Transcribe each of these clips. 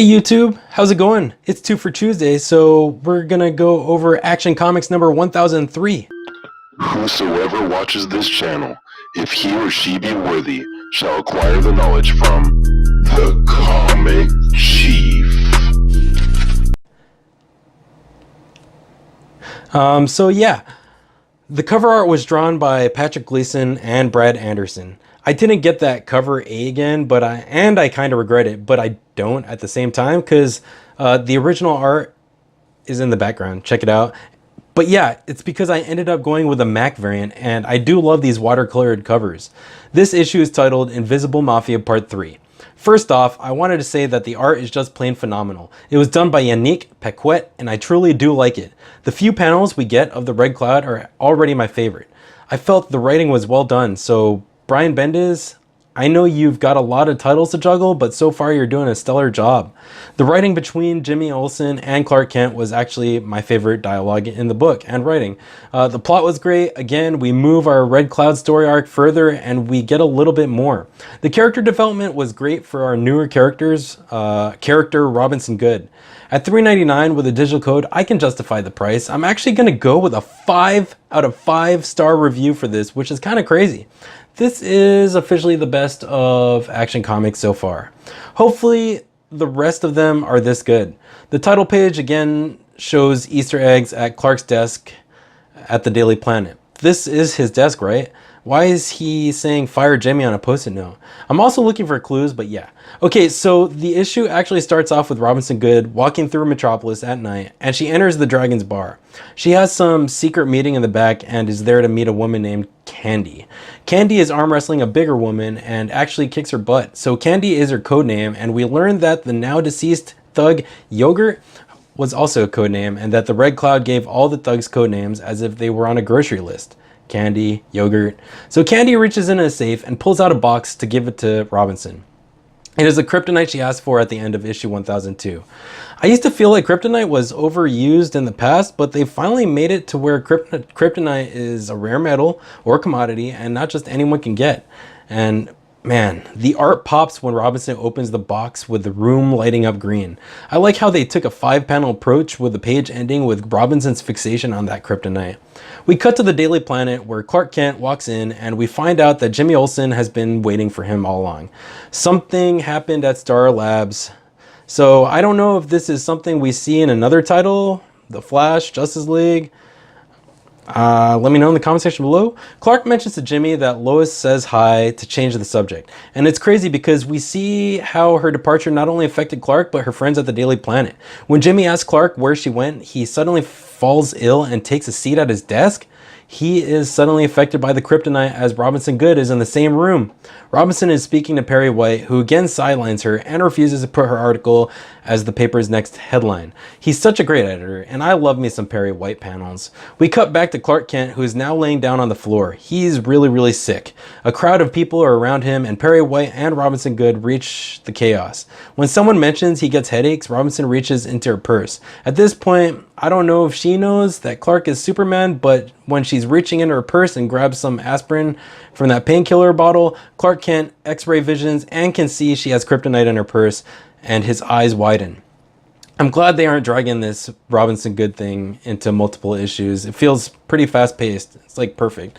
Hey YouTube, how's it going? It's 2 for Tuesday, so we're gonna go over Action Comics number 1003. Whosoever watches this channel, if he or she be worthy, shall acquire the knowledge from the Comic Chief. So yeah, the cover art was drawn by Patrick Gleason and Brad Anderson. I didn't get that cover A again, but I kind of regret it, but I don't at the same time because the original art is in the background. Check it out. But yeah, it's because I ended up going with a Mac variant, and I do love these watercolored covers. This issue is titled Invisible Mafia Part 3. First off, I wanted to say that the art is just plain phenomenal. It was done by Yannick Paquet, and I truly do like it. The few panels we get of the Red Cloud are already my favorite. I felt the writing was well done, so Brian Bendis, I know you've got a lot of titles to juggle, but so far you're doing a stellar job. The writing between Jimmy Olsen and Clark Kent was actually my favorite dialogue in the book and writing. The plot was great. Again, we move our Red Cloud story arc further and we get a little bit more. The character development was great for our newer characters, character Robinson Goode. At $3.99 with a digital code, I can justify the price. I'm actually going to go with a 5 out of 5 star review for this, which is kind of crazy. This is officially the best of Action Comics so far. Hopefully the rest of them are this good. The title page again shows Easter eggs at Clark's desk at the Daily Planet. This is his desk, right? Why is he saying fire Jimmy on a post-it note? I'm also looking for clues, but yeah. Okay, so the issue actually starts off with Robinson Goode walking through Metropolis at night, and she enters the Dragon's Bar. She has some secret meeting in the back and is there to meet a woman named Candy. Candy is arm wrestling a bigger woman and actually kicks her butt. So Candy is her code name, and we learn that the now deceased thug Yogurt was also a code name, and that the Red Cloud gave all the thugs code names as if they were on a grocery list. Candy, Yogurt. So Candy reaches in a safe and pulls out a box to give it to Robinson. It is the kryptonite she asked for at the end of issue 1002. I used to feel like kryptonite was overused in the past, but they finally made it to where kryptonite is a rare metal or commodity and not just anyone can get. And man, the art pops when Robinson opens the box with the room lighting up green. I like how they took a 5-panel approach with the page ending with Robinson's fixation on that kryptonite. We cut to the Daily Planet where Clark Kent walks in and we find out that Jimmy Olsen has been waiting for him all along. Something happened at Star Labs. So I don't know if this is something we see in another title, The Flash, Justice League. Let me know in the comment section below. Clark mentions to Jimmy that Lois says hi to change the subject. And it's crazy because we see how her departure not only affected Clark, but her friends at the Daily Planet. When Jimmy asks Clark where she went, he suddenly falls ill and takes a seat at his desk. He is suddenly affected by the kryptonite as Robinson Goode is in the same room. Robinson is speaking to Perry White, who again sidelines her and refuses to put her article as the paper's next headline. He's such a great editor, and I love me some Perry White panels. We cut back to Clark Kent, who is now laying down on the floor. He's really sick. A crowd of people are around him, and Perry White and Robinson Goode reach the chaos. When someone mentions he gets headaches, Robinson reaches into her purse. At this point, I don't know if she knows that Clark is Superman, but when she's reaching into her purse and grabs some aspirin from that painkiller bottle, Clark Kent x-ray visions and can see she has kryptonite in her purse, and his eyes widen. I'm glad they aren't dragging this Robinson Goode thing into multiple issues. It feels pretty fast-paced. It's like perfect.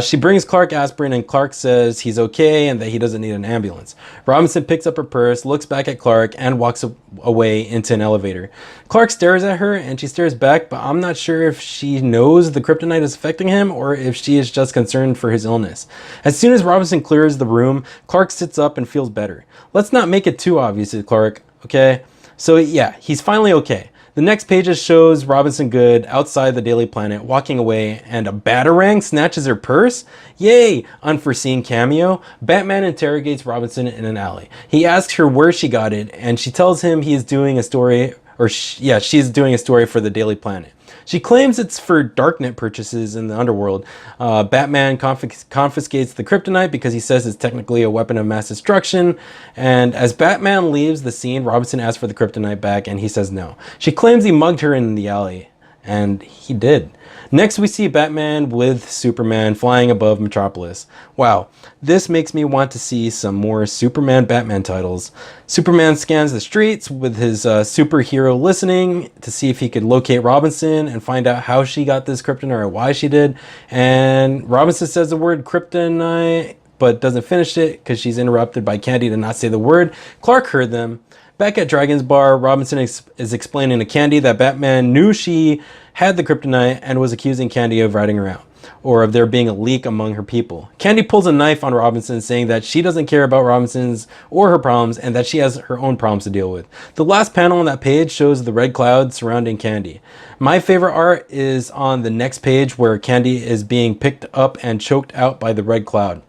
She brings Clark aspirin and Clark says he's okay and that he doesn't need an ambulance. Robinson picks up her purse, looks back at Clark, and walks away into an elevator. Clark stares at her and she stares back, but I'm not sure if she knows the kryptonite is affecting him or if she is just concerned for his illness. As soon as Robinson clears the room, Clark sits up and feels better. Let's not make it too obvious to Clark, okay? So yeah, he's finally okay. The next pages shows Robinson Goode outside the Daily Planet walking away and a Batarang snatches her purse? Yay! Unforeseen cameo. Batman interrogates Robinson in an alley. He asks her where she got it and she tells him he's doing a story, she's doing a story for the Daily Planet. She claims it's for Darknet purchases in the underworld. Batman confiscates the kryptonite because he says it's technically a weapon of mass destruction. And as Batman leaves the scene, Robinson asks for the kryptonite back and he says no. She claims he mugged her in the alley. And he did. Next, we see Batman with Superman flying above Metropolis. Wow, this makes me want to see some more Superman Batman titles. Superman scans the streets with his superhero listening to see if he could locate Robinson and find out how she got this kryptonite or why she did. And Robinson says the word kryptonite but doesn't finish it because she's interrupted by Candy to not say the word. Clark heard them. Back at Dragon's Bar, Robinson is explaining to Candy that Batman knew she had the kryptonite and was accusing Candy of ratting her out, or of there being a leak among her people. Candy pulls a knife on Robinson, saying that she doesn't care about Robinson's or her problems and that she has her own problems to deal with. The last panel on that page shows the red cloud surrounding Candy. My favorite art is on the next page where Candy is being picked up and choked out by the red cloud.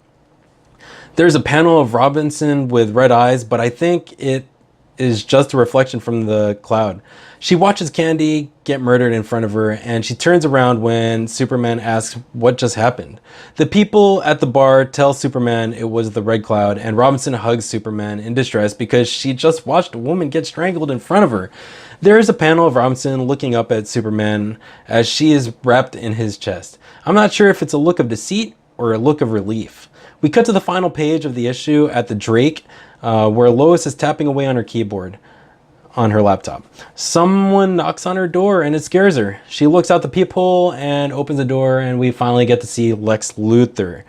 There's a panel of Robinson with red eyes, but I think it is just a reflection from the cloud. She watches Candy get murdered in front of her, and she turns around when Superman asks what just happened. The people at the bar tell Superman it was the red cloud, and Robinson hugs Superman in distress because she just watched a woman get strangled in front of her. There is a panel of Robinson looking up at Superman as she is wrapped in his chest. I'm not sure if it's a look of deceit or a look of relief. We cut to the final page of the issue at the Drake, where Lois is tapping away on her keyboard on her laptop. Someone knocks on her door and it scares her. She looks out the peephole and opens the door, and we finally get to see Lex Luthor.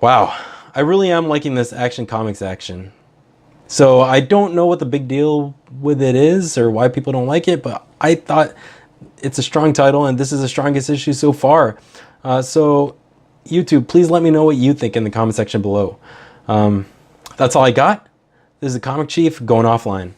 Wow, I really am liking this Action Comics action. So I don't know what the big deal with it is or why people don't like it, but I thought it's a strong title and this is the strongest issue so far. So YouTube, please let me know what you think in the comment section below. That's all I got. This is the Comic Chief going offline.